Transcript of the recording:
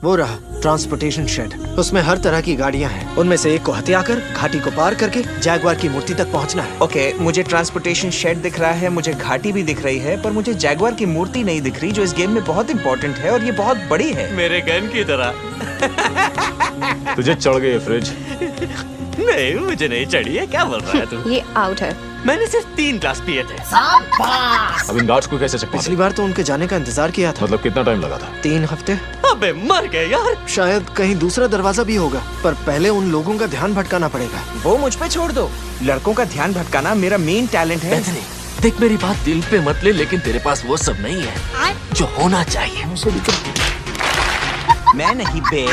वो रहा transportation shade. उसमें हर तरह की गाड़ियां हैं। उनमें से एक को हत्या कर घाटी को पार करके जैगवार की मूर्ति तक पहुंचना है। ओके, मुझे ट्रांसपोर्टेशन शेड दिख रहा है, मुझे घाटी भी दिख रही है, पर मुझे जैगवार की मूर्ति नहीं दिख रही, जो इस गेम में बहुत इंपॉर्टेंट है और ये बहुत बड़ी है। मेरे गन की तरह। तुझे चढ़ गई है फ्रिज। नहीं, मुझे नहीं चढ़ी है। क्या बोल रहा है तू? ये आउट है। मैंने सिर्फ 3 ग्लास पिए थे। अब इन गार्ड्स को कैसे चकमा पिछली बार तो उनके जाने का इंतजार किया था। मतलब कितना टाइम लगा था? 3 हफ्ते। अबे मर गए यार। शायद कहीं दूसरा दरवाजा भी होगा, पर पहले उन लोगों का ध्यान भटकाना पड़ेगा। वो मुझ पे छोड़ दो। लड़कों का ध्यान भटकाना मेरा मेन टैलेंट है। बेथनी, देख मेरी बात दिल पे मत ले, लेकिन तेरे पास वो सब नहीं है जो होना चाहिए। मैं नहीं बे।